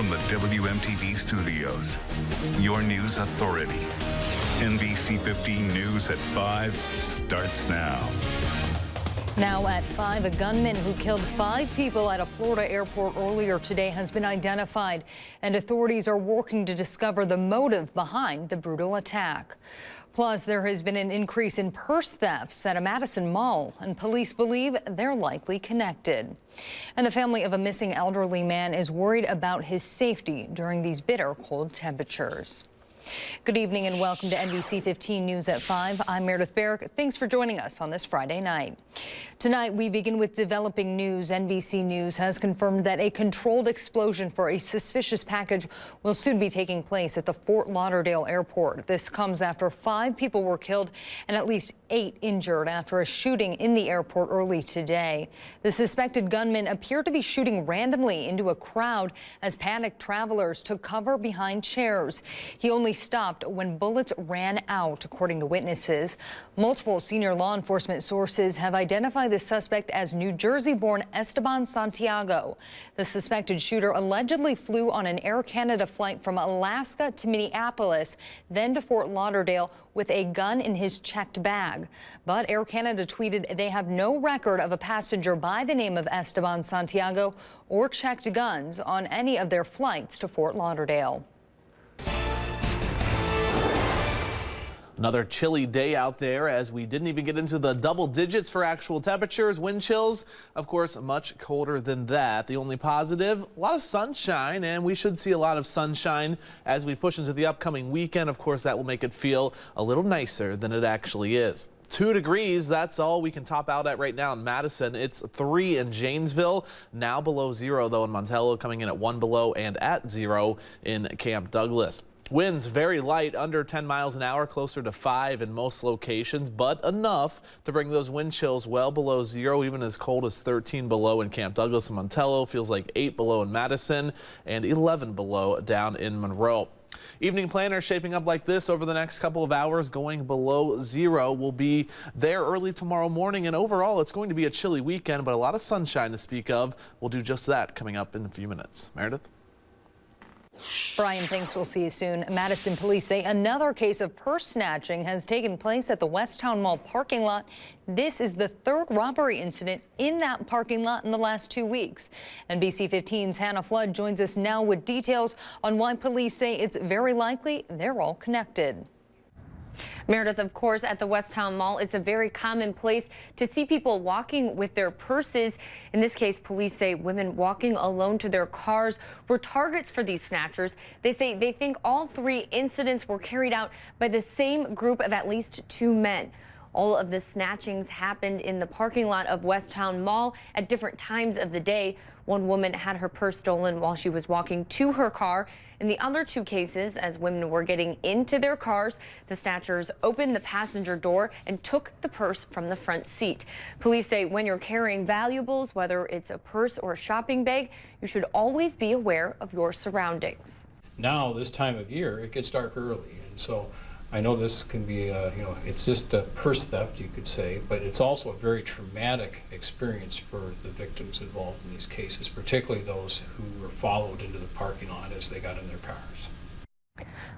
from the WMTV studios, your news authority. NBC15 News at 5 starts now. Now at 5, a gunman who killed 5 people at a Florida airport earlier today has been identified, and authorities are working to discover the motive behind the brutal attack. Plus, there has been an increase in purse thefts at a Madison mall, and police believe they're likely connected. And the family of a missing elderly man is worried about his safety during these bitter cold temperatures. Good evening and welcome to NBC15 News at 5. I'm Meredith Barrick. Thanks for joining us on this Friday night. Tonight, we begin with developing news. NBC News has confirmed that a controlled explosion for a suspicious package will soon be taking place at the Fort Lauderdale airport. This comes after 5 people were killed and at least 8 injured after a shooting in the airport early today. The suspected gunman appeared to be shooting randomly into a crowd as panicked travelers took cover behind chairs. He only stopped when bullets ran out, according to witnesses. Multiple senior law enforcement sources have identified the suspect as New Jersey-born Esteban Santiago. The suspected shooter allegedly flew on an Air Canada flight from Alaska to Minneapolis, then to Fort Lauderdale with a gun in his checked bag. But Air Canada tweeted they have no record of a passenger by the name of Esteban Santiago or checked guns on any of their flights to Fort Lauderdale. Another chilly day out there as we didn't even get into the double digits for actual temperatures. Wind chills, of course, much colder than that. The only positive, a lot of sunshine, and we should see a lot of sunshine as we push into the upcoming weekend. Of course, that will make it feel a little nicer than it actually is. 2 degrees, that's all we can top out at right now in Madison. It's 3 in Janesville, now below 0 though in Montello, coming in at 1 below and at 0 in Camp Douglas. Winds very light, under 10 miles an hour, closer to 5 in most locations, but enough to bring those wind chills well below 0, even as cold as 13 below in Camp Douglas and Montello. Feels like 8 below in Madison and 11 below down in Monroe. Evening planner shaping up like this over the next couple of hours, going below 0. We'll be there early tomorrow morning, and overall it's going to be a chilly weekend, but a lot of sunshine to speak of. We'll do just that coming up in a few minutes. Meredith? Brian, thanks. We'll see you soon. Madison police say another case of purse snatching has taken place at the Westtown Mall parking lot. This is the 3rd robbery incident in that parking lot in the last 2 weeks. NBC15's Hannah Flood joins us now with details on why police say it's very likely they're all connected. Meredith, of course, at the Westtown Mall, it's a very common place to see people walking with their purses. In this case, police say women walking alone to their cars were targets for these snatchers. They say they think all 3 incidents were carried out by the same group of at least 2 men. All of the snatchings happened in the parking lot of Westtown Mall at different times of the day. One woman had her purse stolen while she was walking to her car. In the other 2 cases, as women were getting into their cars, the snatchers opened the passenger door and took the purse from the front seat. Police say when you're carrying valuables, whether it's a purse or a shopping bag, you should always be aware of your surroundings. Now, this time of year, it gets dark early, and so I know this can be, it's just a purse theft, you could say, but it's also a very traumatic experience for the victims involved in these cases, particularly those who were followed into the parking lot as they got in their cars.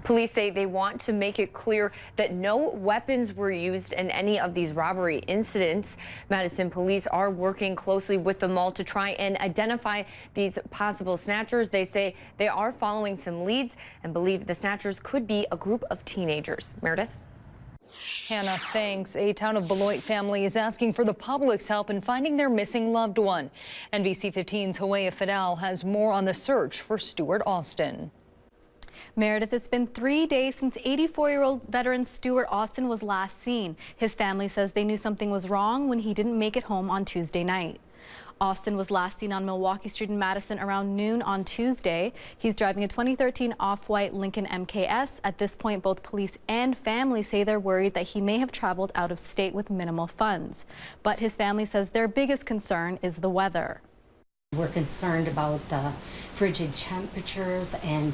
Police say they want to make it clear that no weapons were used in any of these robbery incidents. Madison police are working closely with the mall to try and identify these possible snatchers. They say they are following some leads and believe the snatchers could be a group of teenagers. Meredith? Hannah, thanks. A town of Beloit family is asking for the public's help in finding their missing loved one. NBC15's Hawaii Fidel has more on the search for Stuart Austin. Meredith, it's been 3 days since 84-year-old veteran Stuart Austin was last seen. His family says they knew something was wrong when he didn't make it home on Tuesday night. Austin was last seen on Milwaukee Street in Madison around noon on Tuesday. He's driving a 2013 off-white Lincoln MKS. At this point, both police and family say they're worried that he may have traveled out of state with minimal funds. But his family says their biggest concern is the weather. We're concerned about the frigid temperatures and,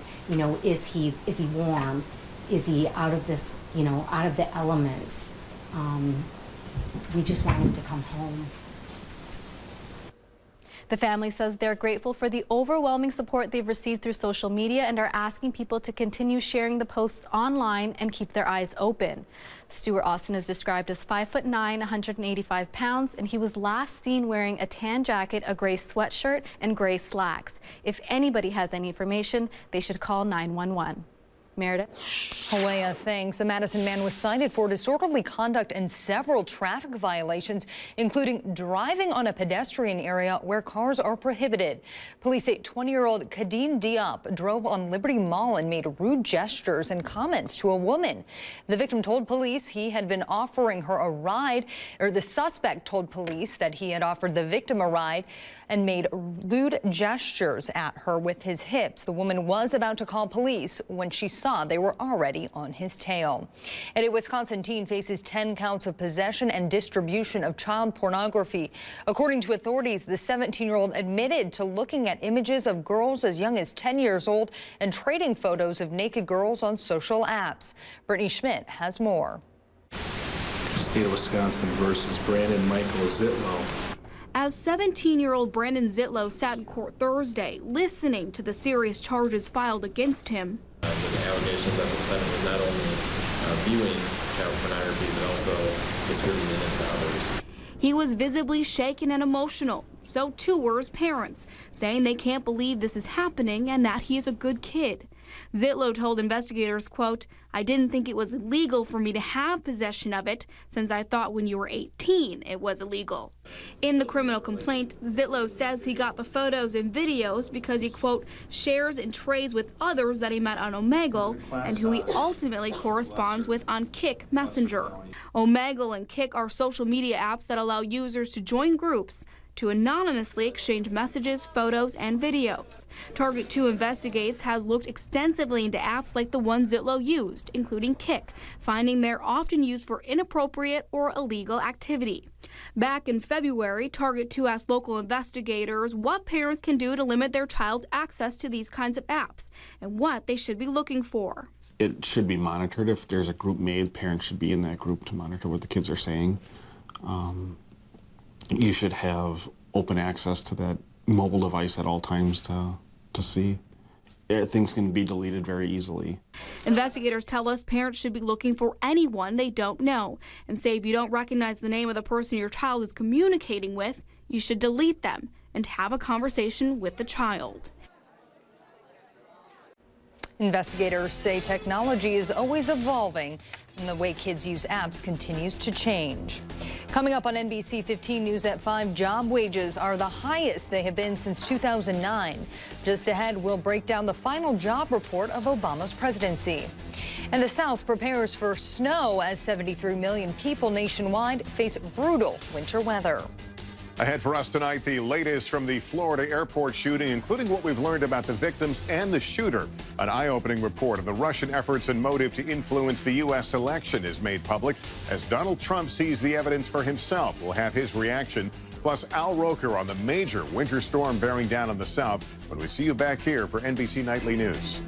is he warm? Is he out of this, out of the elements? We just want him to come home. The family says they're grateful for the overwhelming support they've received through social media and are asking people to continue sharing the posts online and keep their eyes open. Stuart Austin is described as 5'9", 185 pounds, and he was last seen wearing a tan jacket, a gray sweatshirt, and gray slacks. If anybody has any information, they should call 911. Meredith? Halea, thanks. A Madison man was cited for disorderly conduct and several traffic violations, including driving on a pedestrian area where cars are prohibited. Police say 20-year-old Kadim Diop drove on Liberty Mall and made rude gestures and comments to a woman. The victim told police he had been offering her a ride, or the suspect told police that he had offered the victim a ride and made lewd gestures at her with his hips. The woman was about to call police when she saw they were already on his tail. And a Wisconsin teen faces 10 counts of possession and distribution of child pornography. According to authorities, the 17-year-old admitted to looking at images of girls as young as 10 years old and trading photos of naked girls on social apps. Brittany Schmidt has more. State of Wisconsin versus Brandon Michael Zitlow. As 17-year-old Brandon Zitlow sat in court Thursday, listening to the serious charges filed against him. The allegations that the defendant was not only viewing child pornography, but also distributing it to others. He was visibly shaken and emotional. So too were his parents, saying they can't believe this is happening and that he is a good kid. Zitlow told investigators, quote, "I didn't think it was illegal for me to have possession of it, since I thought when you were 18 it was illegal." In the criminal complaint, Zitlow says he got the photos and videos because he, quote, "shares and trades with others that he met on Omegle and who he ultimately corresponds with on Kik Messenger." Omegle and Kik are social media apps that allow users to join groups to anonymously exchange messages, photos, and videos. Target 2 Investigates has looked extensively into apps like the one Zitlow used, including Kik, finding they're often used for inappropriate or illegal activity. Back in February, Target 2 asked local investigators what parents can do to limit their child's access to these kinds of apps and what they should be looking for. It should be monitored. If there's a group made, parents should be in that group to monitor what the kids are saying. You should have open access to that mobile device at all times to see. Things can be deleted very easily. Investigators tell us parents should be looking for anyone they don't know and say if you don't recognize the name of the person your child is communicating with, you should delete them and have a conversation with the child. Investigators say technology is always evolving and the way kids use apps continues to change. Coming up on NBC15 News at 5, job wages are the highest they have been since 2009. Just ahead, we'll break down the final job report of Obama's presidency. And the South prepares for snow as 73 million people nationwide face brutal winter weather. Ahead for us tonight, the latest from the Florida airport shooting, including what we've learned about the victims and the shooter. An eye-opening report on the Russian efforts and motive to influence the U.S. election is made public as Donald Trump sees the evidence for himself. We'll have his reaction. Plus, Al Roker on the major winter storm bearing down on the South when we see you back here for NBC Nightly News.